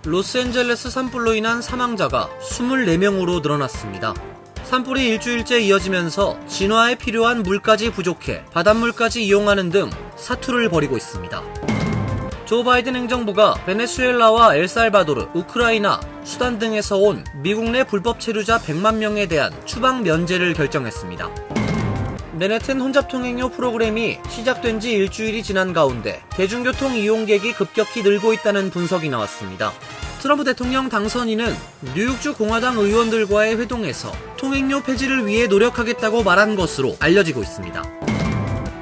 로스앤젤레스 산불로 인한 사망자가 24명으로 늘어났습니다. 산불이 일주일째 이어지면서 진화에 필요한 물까지 부족해 바닷물까지 이용하는 등 사투를 벌이고 있습니다. 조 바이든 행정부가 베네수엘라와 엘살바도르, 우크라이나, 수단 등에서 온 미국 내 불법 체류자 100만 명에 대한 추방 면제를 결정했습니다. 맨해튼 혼잡통행료 프로그램이 시작된 지 일주일이 지난 가운데 대중교통 이용객이 급격히 늘고 있다는 분석이 나왔습니다. 트럼프 대통령 당선인은 뉴욕주 공화당 의원들과의 회동에서 통행료 폐지를 위해 노력하겠다고 말한 것으로 알려지고 있습니다.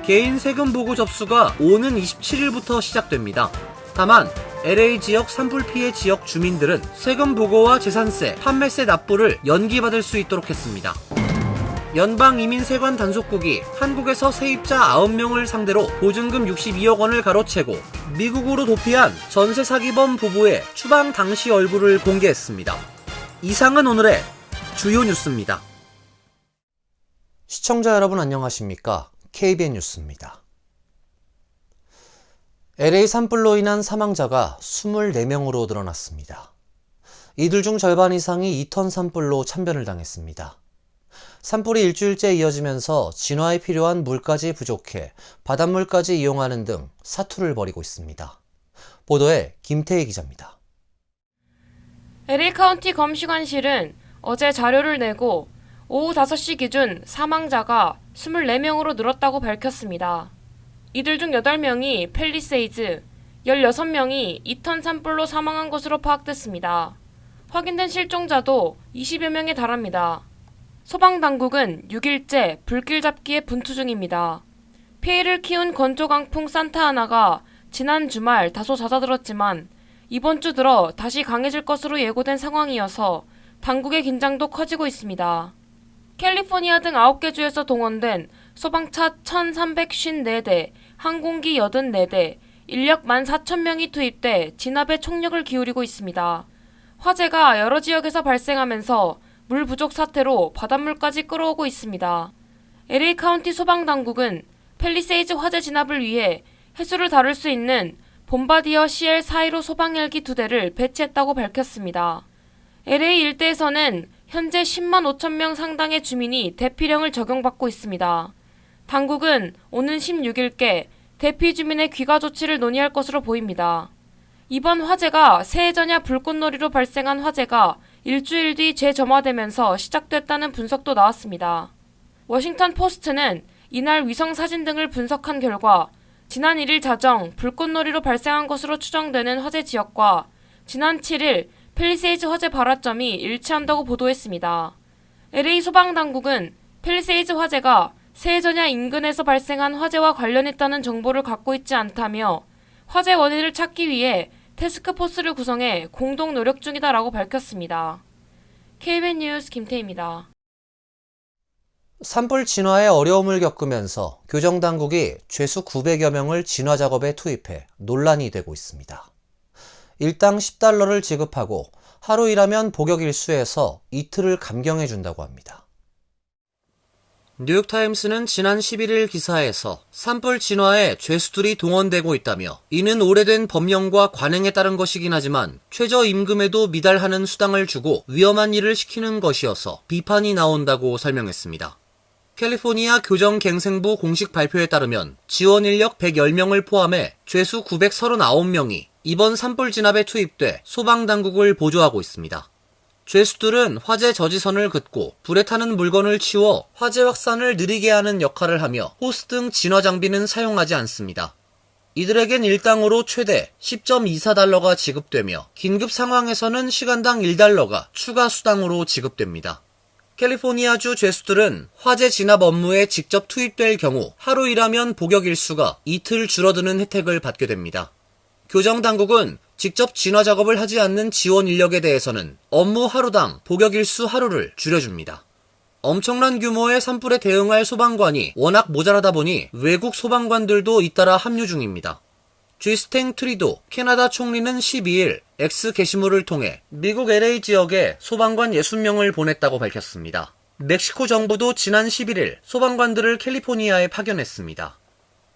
개인 세금 보고 접수가 오는 27일부터 시작됩니다. 다만 LA 지역 산불 피해 지역 주민들은 세금 보고와 재산세, 판매세 납부를 연기받을 수 있도록 했습니다. 연방이민세관 단속국이 한국에서 세입자 9명을 상대로 보증금 62억 원을 가로채고 미국으로 도피한 전세 사기범 부부의 추방 당시 얼굴을 공개했습니다. 이상은 오늘의 주요 뉴스입니다. 시청자 여러분 안녕하십니까? KBN 뉴스입니다. LA 산불로 인한 사망자가 24명으로 늘어났습니다. 이들 중 절반 이상이 2톤 산불로 참변을 당했습니다. 산불이 일주일째 이어지면서 진화에 필요한 물까지 부족해 바닷물까지 이용하는 등 사투를 벌이고 있습니다. 보도에 김태희 기자입니다. LA 카운티 검시관실은 어제 자료를 내고 오후 5시 기준 사망자가 24명으로 늘었다고 밝혔습니다. 이들 중 8명이 팰리세이즈, 16명이 2톤 산불로 사망한 것으로 파악됐습니다. 확인된 실종자도 20여 명에 달합니다. 소방당국은 6일째 불길 잡기에 분투 중입니다. 피해를 키운 건조강풍 산타아나가 지난 주말 다소 잦아들었지만 이번 주 들어 다시 강해질 것으로 예고된 상황이어서 당국의 긴장도 커지고 있습니다. 캘리포니아 등 9개 주에서 동원된 소방차 1,354대, 항공기 84대, 인력 14,000명이 투입돼 진압에 총력을 기울이고 있습니다. 화재가 여러 지역에서 발생하면서 물 부족 사태로 바닷물까지 끌어오고 있습니다. LA 카운티 소방당국은 팰리세이즈 화재 진압을 위해 해수를 다룰 수 있는 봄바디어 CL415 소방헬기 2대를 배치했다고 밝혔습니다. LA 일대에서는 현재 10만 5천 명 상당의 주민이 대피령을 적용받고 있습니다. 당국은 오는 16일께 대피 주민의 귀가 조치를 논의할 것으로 보입니다. 이번 화재가 새해 전야 불꽃놀이로 발생한 화재가 일주일 뒤 재점화되면서 시작됐다는 분석도 나왔습니다. 워싱턴 포스트는 이날 위성 사진 등을 분석한 결과 지난 1일 자정 불꽃놀이로 발생한 것으로 추정되는 화재 지역과 지난 7일 팰리세이즈 화재 발화점이 일치한다고 보도했습니다. LA 소방당국은 팰리세이즈 화재가 새해 전야 인근에서 발생한 화재와 관련했다는 정보를 갖고 있지 않다며 화재 원인을 찾기 위해 태스크포스를 구성해 공동 노력 중이다라고 밝혔습니다. KBN 뉴스 김태희입니다. 산불 진화에 어려움을 겪으면서 교정당국이 죄수 900여 명을 진화 작업에 투입해 논란이 되고 있습니다. 일당 $10를 지급하고 하루 일하면 복역 일수에서 이틀을 감경해 준다고 합니다. 뉴욕타임스는 지난 11일 기사에서 산불 진화에 죄수들이 동원되고 있다며 이는 오래된 법령과 관행에 따른 것이긴 하지만 최저임금에도 미달하는 수당을 주고 위험한 일을 시키는 것이어서 비판이 나온다고 설명했습니다. 캘리포니아 교정갱생부 공식 발표에 따르면 지원 인력 110명을 포함해 죄수 939명이 이번 산불 진압에 투입돼 소방당국을 보조하고 있습니다. 죄수들은 화재 저지선을 긋고 불에 타는 물건을 치워 화재 확산을 느리게 하는 역할을 하며 호스 등 진화 장비는 사용하지 않습니다. 이들에겐 일당으로 최대 $10.24가 지급되며 긴급 상황에서는 시간당 $1가 추가 수당으로 지급됩니다. 캘리포니아주 죄수들은 화재 진압 업무에 직접 투입될 경우 하루 일하면 복역 일수가 이틀 줄어드는 혜택을 받게 됩니다. 교정당국은 직접 진화 작업을 하지 않는 지원 인력에 대해서는 업무 하루당 복역 일수 하루를 줄여줍니다. 엄청난 규모의 산불에 대응할 소방관이 워낙 모자라다 보니 외국 소방관들도 잇따라 합류 중입니다. 쥐스탱 트리도 캐나다 총리는 12일 X 게시물을 통해 미국 LA 지역에 소방관 60명을 보냈다고 밝혔습니다. 멕시코 정부도 지난 11일 소방관들을 캘리포니아에 파견했습니다.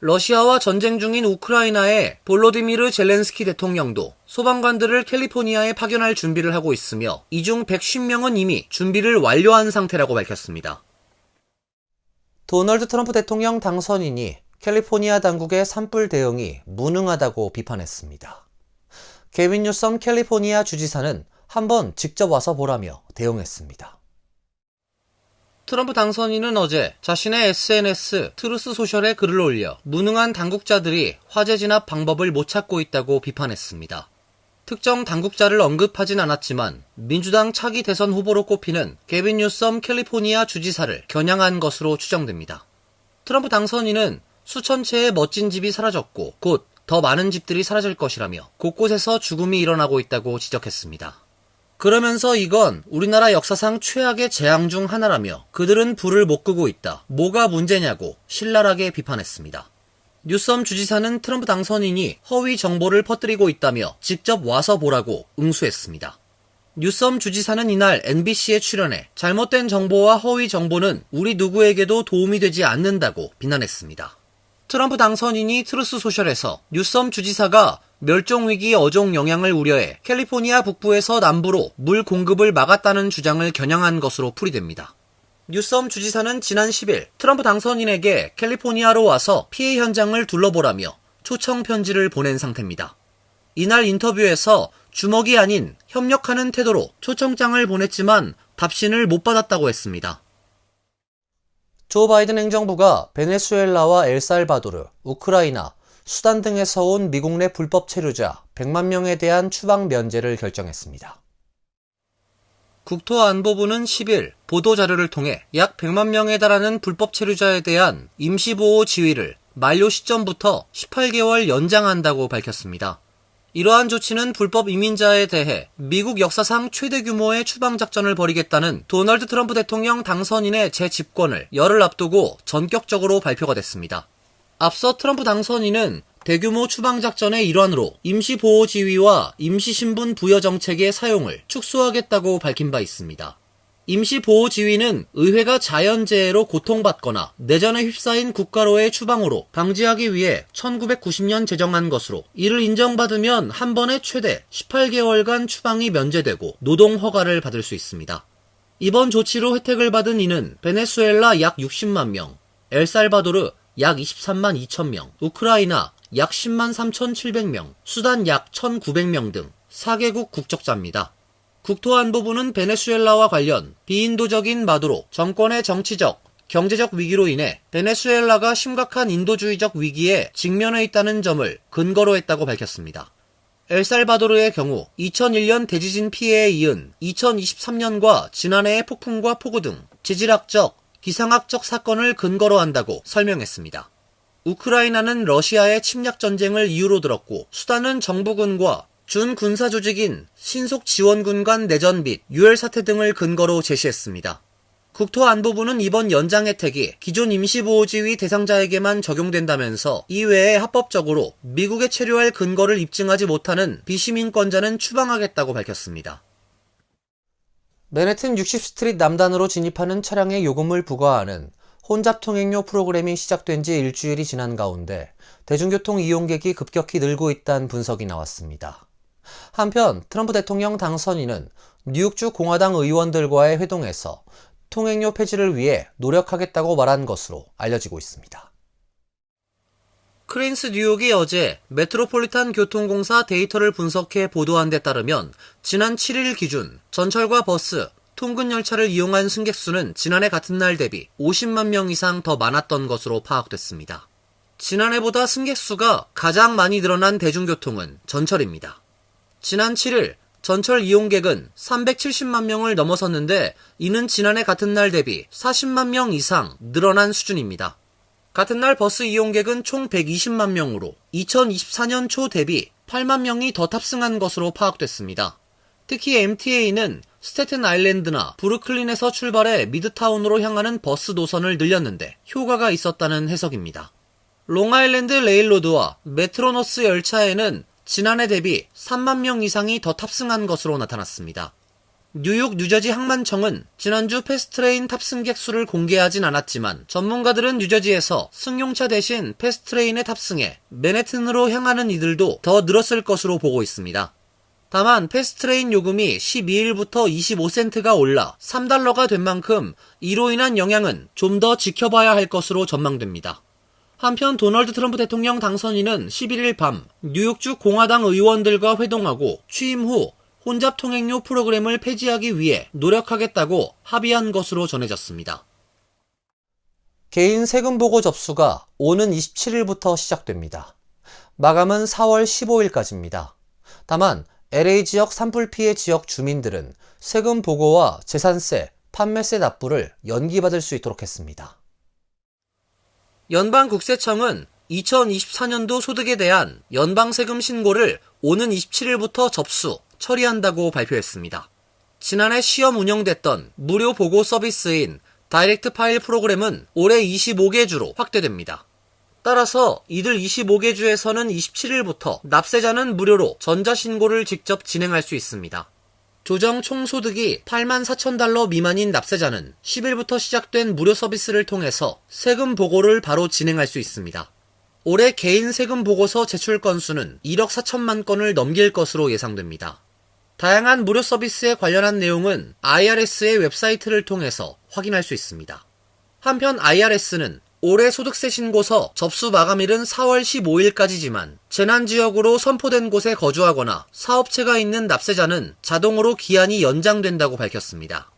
러시아와 전쟁 중인 우크라이나의 볼로디미르 젤렌스키 대통령도 소방관들을 캘리포니아에 파견할 준비를 하고 있으며 이 중 150명은 이미 준비를 완료한 상태라고 밝혔습니다. 도널드 트럼프 대통령 당선인이 캘리포니아 당국의 산불 대응이 무능하다고 비판했습니다. 게빈 뉴섬 캘리포니아 주지사는 한번 직접 와서 보라며 대응했습니다. 트럼프 당선인은 어제 자신의 SNS 트루스 소셜에 글을 올려 무능한 당국자들이 화재 진압 방법을 못 찾고 있다고 비판했습니다. 특정 당국자를 언급하진 않았지만 민주당 차기 대선 후보로 꼽히는 게빈 뉴섬 캘리포니아 주지사를 겨냥한 것으로 추정됩니다. 트럼프 당선인은 수천 채의 멋진 집이 사라졌고 곧 더 많은 집들이 사라질 것이라며 곳곳에서 죽음이 일어나고 있다고 지적했습니다. 그러면서 이건 우리나라 역사상 최악의 재앙 중 하나라며 그들은 불을 못 끄고 있다. 뭐가 문제냐고 신랄하게 비판했습니다. 뉴섬 주지사는 트럼프 당선인이 허위 정보를 퍼뜨리고 있다며 직접 와서 보라고 응수했습니다. 뉴섬 주지사는 이날 NBC에 출연해 잘못된 정보와 허위 정보는 우리 누구에게도 도움이 되지 않는다고 비난했습니다. 트럼프 당선인이 트루스 소셜에서 뉴섬 주지사가 멸종위기 어종 영향을 우려해 캘리포니아 북부에서 남부로 물 공급을 막았다는 주장을 겨냥한 것으로 풀이됩니다. 뉴섬 주지사는 지난 10일 트럼프 당선인에게 캘리포니아로 와서 피해 현장을 둘러보라며 초청 편지를 보낸 상태입니다. 이날 인터뷰에서 주먹이 아닌 협력하는 태도로 초청장을 보냈지만 답신을 못 받았다고 했습니다. 조 바이든 행정부가 베네수엘라와 엘살바도르, 우크라이나, 수단 등에서 온 미국 내 불법 체류자 100만 명에 대한 추방 면제를 결정했습니다. 국토안보부는 10일 보도자료를 통해 약 100만 명에 달하는 불법 체류자에 대한 임시보호 지위를 만료 시점부터 18개월 연장한다고 밝혔습니다. 이러한 조치는 불법 이민자에 대해 미국 역사상 최대 규모의 추방작전을 벌이겠다는 도널드 트럼프 대통령 당선인의 재집권을 열흘 앞두고 전격적으로 발표가 됐습니다. 앞서 트럼프 당선인은 대규모 추방작전의 일환으로 임시보호지위와 임시신분 부여 정책의 사용을 축소하겠다고 밝힌 바 있습니다. 임시보호지위는 의회가 자연재해로 고통받거나 내전에 휩싸인 국가로의 추방으로 방지하기 위해 1990년 제정한 것으로 이를 인정받으면 한 번에 최대 18개월간 추방이 면제되고 노동 허가를 받을 수 있습니다. 이번 조치로 혜택을 받은 이는 베네수엘라 약 60만 명, 엘살바도르 약 23만 2천 명, 우크라이나 약 10만 3,700명, 수단 약 1,900명 등 4개국 국적자입니다. 국토안보부는 베네수엘라와 관련 비인도적인 마두로 정권의 정치적, 경제적 위기로 인해 베네수엘라가 심각한 인도주의적 위기에 직면해 있다는 점을 근거로 했다고 밝혔습니다. 엘살바도르의 경우 2001년 대지진 피해에 이은 2023년과 지난해의 폭풍과 폭우 등 지질학적, 기상학적 사건을 근거로 한다고 설명했습니다. 우크라이나는 러시아의 침략 전쟁을 이유로 들었고 수단은 정부군과 준군사 조직인 신속지원군 간 내전 및 유혈 사태 등을 근거로 제시했습니다. 국토안보부는 이번 연장 혜택이 기존 임시보호지위 대상자에게만 적용된다면서 이외에 합법적으로 미국에 체류할 근거를 입증하지 못하는 비시민권자는 추방하겠다고 밝혔습니다. 맨해튼 60스트리트 남단으로 진입하는 차량에 요금을 부과하는 혼잡 통행료 프로그램이 시작된 지 일주일이 지난 가운데 대중교통 이용객이 급격히 늘고 있다는 분석이 나왔습니다. 한편 트럼프 대통령 당선인은 뉴욕주 공화당 의원들과의 회동에서 통행료 폐지를 위해 노력하겠다고 말한 것으로 알려지고 있습니다. 크레인스 뉴욕이 어제 메트로폴리탄 교통공사 데이터를 분석해 보도한 데 따르면 지난 7일 기준 전철과 버스, 통근 열차를 이용한 승객 수는 지난해 같은 날 대비 50만 명 이상 더 많았던 것으로 파악됐습니다. 지난해보다 승객 수가 가장 많이 늘어난 대중교통은 전철입니다. 지난 7일 전철 이용객은 370만 명을 넘어섰는데 이는 지난해 같은 날 대비 40만 명 이상 늘어난 수준입니다. 같은 날 버스 이용객은 총 120만 명으로 2024년 초 대비 8만 명이 더 탑승한 것으로 파악됐습니다. 특히 MTA는 스태튼 아일랜드나 브루클린에서 출발해 미드타운으로 향하는 버스 노선을 늘렸는데 효과가 있었다는 해석입니다. 롱아일랜드 레일로드와 메트로너스 열차에는 지난해 대비 3만 명 이상이 더 탑승한 것으로 나타났습니다. 뉴욕 뉴저지 항만청은 지난주 패스트트레인 탑승객 수를 공개하진 않았지만 전문가들은 뉴저지에서 승용차 대신 패스트트레인에 탑승해 맨해튼으로 향하는 이들도 더 늘었을 것으로 보고 있습니다. 다만 패스트트레인 요금이 12일부터 25센트가 올라 3달러가 된 만큼 이로 인한 영향은 좀 더 지켜봐야 할 것으로 전망됩니다. 한편 도널드 트럼프 대통령 당선인은 11일 밤 뉴욕주 공화당 의원들과 회동하고 취임 후 혼잡 통행료 프로그램을 폐지하기 위해 노력하겠다고 합의한 것으로 전해졌습니다. 개인 세금 보고 접수가 오는 27일부터 시작됩니다. 마감은 4월 15일까지입니다. 다만 LA 지역 산불 피해 지역 주민들은 세금 보고와 재산세, 판매세 납부를 연기받을 수 있도록 했습니다. 연방국세청은 2024년도 소득에 대한 연방세금 신고를 오는 27일부터 접수, 처리한다고 발표했습니다. 지난해 시험 운영됐던 무료 보고 서비스인 다이렉트 파일 프로그램은 올해 25개 주로 확대됩니다. 따라서 이들 25개 주에서는 27일부터 납세자는 무료로 전자신고를 직접 진행할 수 있습니다. 조정 총소득이 84,000달러 미만인 납세자는 10일부터 시작된 무료 서비스를 통해서 세금 보고를 바로 진행할 수 있습니다. 올해 개인 세금 보고서 제출 건수는 1억 4천만 건을 넘길 것으로 예상됩니다. 다양한 무료 서비스에 관련한 내용은 IRS의 웹사이트를 통해서 확인할 수 있습니다. 한편 IRS는 올해 소득세 신고서 접수 마감일은 4월 15일까지지만 재난지역으로 선포된 곳에 거주하거나 사업체가 있는 납세자는 자동으로 기한이 연장된다고 밝혔습니다.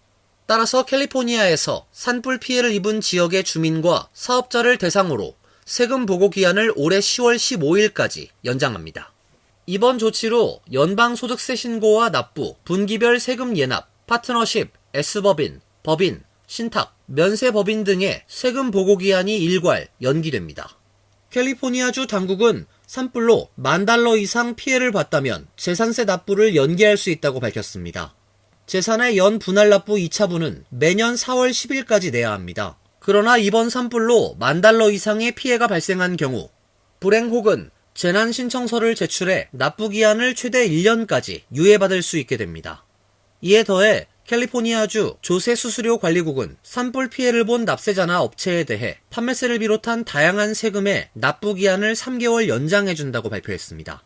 따라서 캘리포니아에서 산불 피해를 입은 지역의 주민과 사업자를 대상으로 세금 보고 기한을 올해 10월 15일까지 연장합니다. 이번 조치로 연방소득세 신고와 납부, 분기별 세금 예납, 파트너십, S법인, 법인, 신탁, 면세법인 등의 세금 보고 기한이 일괄 연기됩니다. 캘리포니아주 당국은 산불로 $10,000 이상 피해를 봤다면 재산세 납부를 연기할 수 있다고 밝혔습니다. 재산의 연 분할 납부 2차분은 매년 4월 10일까지 내야 합니다. 그러나 이번 산불로 $10,000 이상의 피해가 발생한 경우 불행 혹은 재난 신청서를 제출해 납부 기한을 최대 1년까지 유예받을 수 있게 됩니다. 이에 더해 캘리포니아주 조세수수료 관리국은 산불 피해를 본 납세자나 업체에 대해 판매세를 비롯한 다양한 세금의 납부 기한을 3개월 연장해준다고 발표했습니다.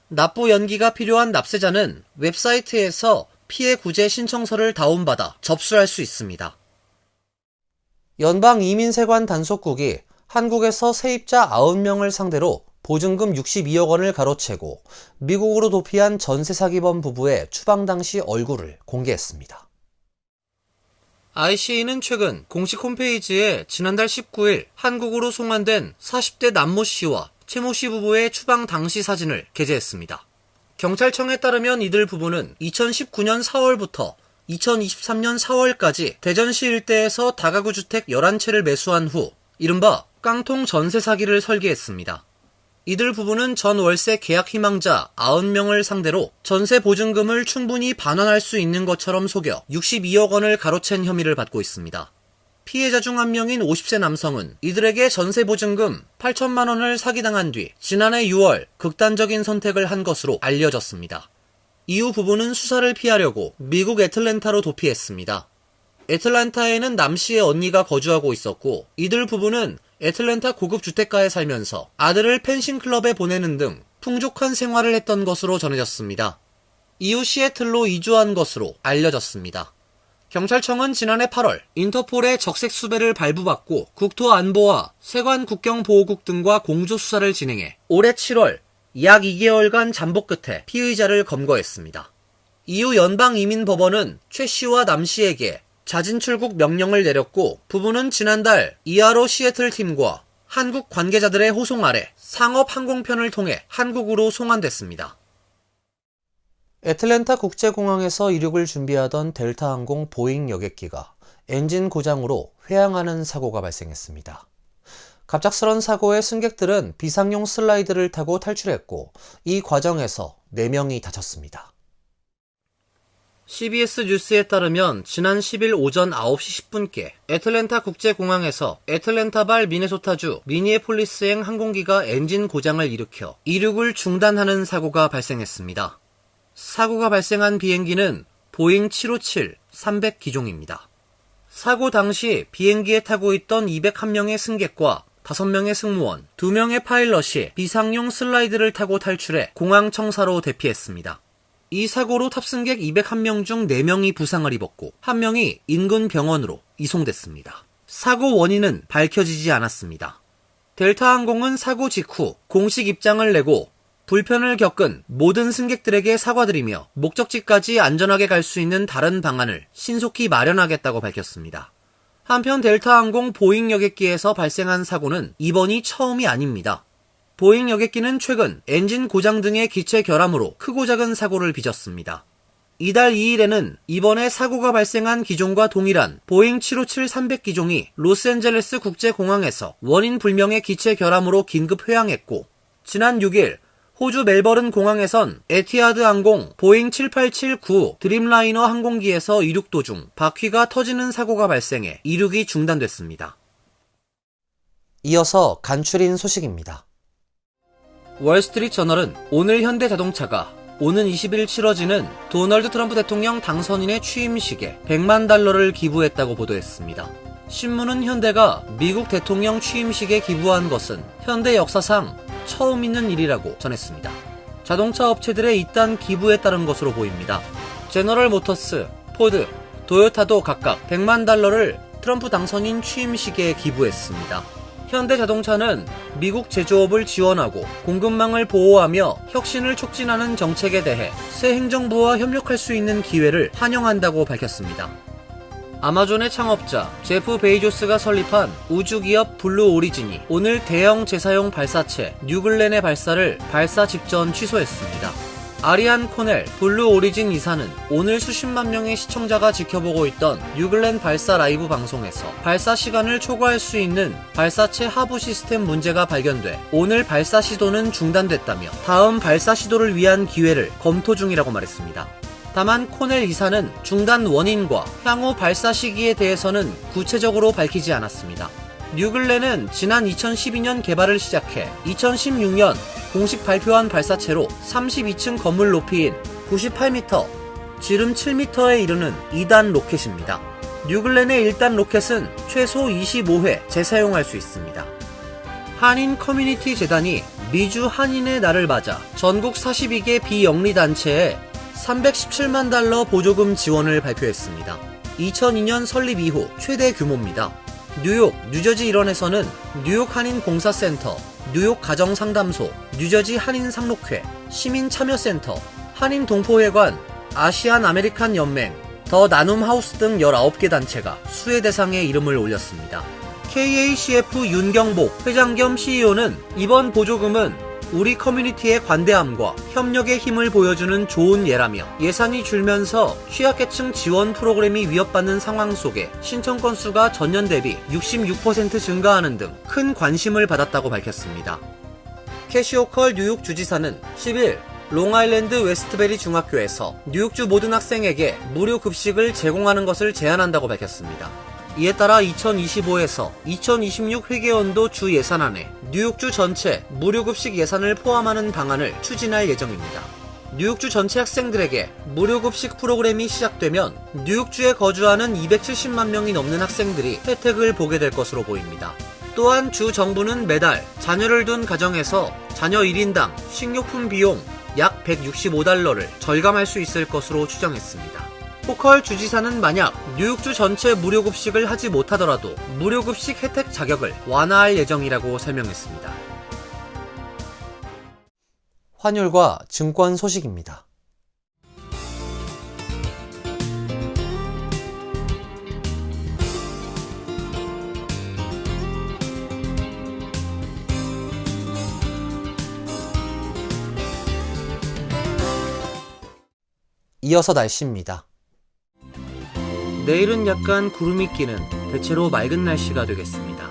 납부 연기가 필요한 납세자는 웹사이트에서 피해 구제 신청서를 다운받아 접수할 수 있습니다. 연방이민세관 단속국이 한국에서 세입자 90명을 상대로 보증금 62억 원을 가로채고 미국으로 도피한 전세 사기범 부부의 추방 당시 얼굴을 공개했습니다. ICA는 최근 공식 홈페이지에 지난달 19일 한국으로 송환된 40대 남모 씨와 최모 씨 부부의 추방 당시 사진을 게재했습니다. 경찰청에 따르면 이들 부부는 2019년 4월부터 2023년 4월까지 대전시 일대에서 다가구 주택 11채를 매수한 후 이른바 깡통 전세 사기를 설계했습니다. 이들 부부는 전 월세 계약 희망자 90명을 상대로 전세 보증금을 충분히 반환할 수 있는 것처럼 속여 62억 원을 가로챈 혐의를 받고 있습니다. 피해자 중 한 명인 50세 남성은 이들에게 전세 보증금 8천만 원을 사기당한 뒤 지난해 6월 극단적인 선택을 한 것으로 알려졌습니다. 이후 부부는 수사를 피하려고 미국 애틀랜타로 도피했습니다. 애틀랜타에는 남 씨의 언니가 거주하고 있었고 이들 부부는 애틀랜타 고급 주택가에 살면서 아들을 펜싱클럽에 보내는 등 풍족한 생활을 했던 것으로 전해졌습니다. 이후 시애틀로 이주한 것으로 알려졌습니다. 경찰청은 지난해 8월 인터폴의 적색 수배를 발부받고 국토안보와 세관 국경보호국 등과 공조 수사를 진행해 올해 7월 약 2개월간 잠복 끝에 피의자를 검거했습니다. 이후 연방이민법원은 최 씨와 남 씨에게 자진 출국 명령을 내렸고 부부는 지난달 이하로 시애틀 팀과 한국 관계자들의 호송 아래 상업 항공편을 통해 한국으로 송환됐습니다. 애틀랜타 국제공항에서 이륙을 준비하던 델타항공 보잉 여객기가 엔진 고장으로 회항하는 사고가 발생했습니다. 갑작스런 사고에 승객들은 비상용 슬라이드를 타고 탈출했고 이 과정에서 4명이 다쳤습니다. CBS 뉴스에 따르면 지난 10일 오전 9시 10분께 애틀랜타 국제공항에서 애틀랜타발 미네소타주 미니애폴리스행 항공기가 엔진 고장을 일으켜 이륙을 중단하는 사고가 발생했습니다. 사고가 발생한 비행기는 보잉 757-300 기종입니다. 사고 당시 비행기에 타고 있던 201명의 승객과 5명의 승무원, 2명의 파일럿이 비상용 슬라이드를 타고 탈출해 공항 청사로 대피했습니다. 이 사고로 탑승객 201명 중 4명이 부상을 입었고 1명이 인근 병원으로 이송됐습니다. 사고 원인은 밝혀지지 않았습니다. 델타항공은 사고 직후 공식 입장을 내고 불편을 겪은 모든 승객들에게 사과드리며 목적지까지 안전하게 갈 수 있는 다른 방안을 신속히 마련하겠다고 밝혔습니다. 한편 델타항공 보잉 여객기에서 발생한 사고는 이번이 처음이 아닙니다. 보잉 여객기는 최근 엔진 고장 등의 기체 결함으로 크고 작은 사고를 빚었습니다. 이달 2일에는 이번에 사고가 발생한 기종과 동일한 보잉 757-300 기종이 로스앤젤레스 국제공항에서 원인 불명의 기체 결함으로 긴급 회항했고, 지난 6일 호주 멜버른 공항에선 에티하드 항공 보잉 787-9 드림라이너 항공기에서 이륙 도중 바퀴가 터지는 사고가 발생해 이륙이 중단됐습니다. 이어서 간추린 소식입니다. 월스트리트 저널은 오늘 현대자동차가 오는 20일 치러지는 도널드 트럼프 대통령 당선인의 취임식에 $1,000,000를 기부했다고 보도했습니다. 신문은 현대가 미국 대통령 취임식에 기부한 것은 현대 역사상 처음 있는 일이라고 전했습니다. 자동차 업체들의 이딴 기부에 따른 것으로 보입니다. 제너럴 모터스, 포드, 도요타도 각각 $1,000,000를 트럼프 당선인 취임식에 기부했습니다. 현대자동차는 미국 제조업을 지원하고 공급망을 보호하며 혁신을 촉진하는 정책에 대해 새 행정부와 협력할 수 있는 기회를 환영한다고 밝혔습니다. 아마존의 창업자 제프 베이조스가 설립한 우주기업 블루 오리진이 오늘 대형 재사용 발사체 뉴글렌의 발사를 발사 직전 취소했습니다. 아리안 코넬 블루 오리진 이사는 오늘 수십만 명의 시청자가 지켜보고 있던 뉴글렌 발사 라이브 방송에서 발사 시간을 초과할 수 있는 발사체 하부 시스템 문제가 발견돼 오늘 발사 시도는 중단됐다며 다음 발사 시도를 위한 기회를 검토 중이라고 말했습니다. 다만 코넬 이사는 중단 원인과 향후 발사 시기에 대해서는 구체적으로 밝히지 않았습니다. 뉴글렌은 지난 2012년 개발을 시작해 2016년 공식 발표한 발사체로 32층 건물 높이인 98m, 지름 7m에 이르는 2단 로켓입니다. 뉴글렌의 1단 로켓은 최소 25회 재사용할 수 있습니다. 한인 커뮤니티 재단이 미주 한인의 날을 맞아 전국 42개 비영리단체에 $317만 보조금 지원을 발표했습니다. 2002년 설립 이후 최대 규모입니다. 뉴욕, 뉴저지 일원에서는 뉴욕 한인 봉사센터, 뉴욕 가정상담소, 뉴저지 한인 상록회, 시민참여센터, 한인 동포회관, 아시안 아메리칸 연맹, 더 나눔 하우스 등 19개 단체가 수혜 대상에 이름을 올렸습니다. KACF 윤경복 회장 겸 CEO는 이번 보조금은 우리 커뮤니티의 관대함과 협력의 힘을 보여주는 좋은 예라며 예산이 줄면서 취약계층 지원 프로그램이 위협받는 상황 속에 신청 건수가 전년 대비 66% 증가하는 등 큰 관심을 받았다고 밝혔습니다. 캐시 호컬 뉴욕 주지사는 10일 롱아일랜드 웨스트베리 중학교에서 뉴욕주 모든 학생에게 무료 급식을 제공하는 것을 제안한다고 밝혔습니다. 이에 따라 2025에서 2026 회계연도 주 예산안에 뉴욕주 전체 무료급식 예산을 포함하는 방안을 추진할 예정입니다. 뉴욕주 전체 학생들에게 무료급식 프로그램이 시작되면 뉴욕주에 거주하는 270만 명이 넘는 학생들이 혜택을 보게 될 것으로 보입니다. 또한 주 정부는 매달 자녀를 둔 가정에서 자녀 1인당 식료품 비용 약 $165를 절감할 수 있을 것으로 추정했습니다. 호컬 주지사는 만약 뉴욕주 전체 무료급식을 하지 못하더라도 무료급식 혜택 자격을 완화할 예정이라고 설명했습니다. 환율과 증권 소식입니다. 이어서 날씨입니다. 내일은 약간 구름이 끼는 대체로 맑은 날씨가 되겠습니다.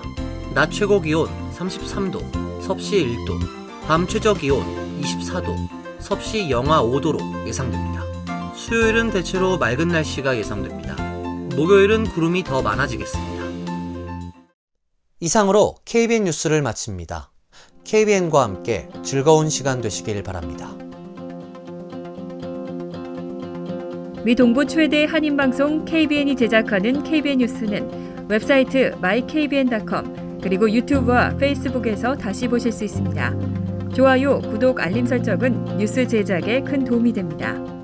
낮 최고 기온 33도, 섭씨 1도, 밤 최저 기온 24도, 섭씨 영하 5도로 예상됩니다. 수요일은 대체로 맑은 날씨가 예상됩니다. 목요일은 구름이 더 많아지겠습니다. 이상으로 KBN 뉴스를 마칩니다. KBN과 함께 즐거운 시간 되시길 바랍니다. 미 동부 최대 한인방송 KBN이 제작하는 KBN 뉴스는 웹사이트 mykbn.com 그리고 유튜브와 페이스북에서 다시 보실 수 있습니다. 좋아요, 구독, 알림 설정은 뉴스 제작에 큰 도움이 됩니다.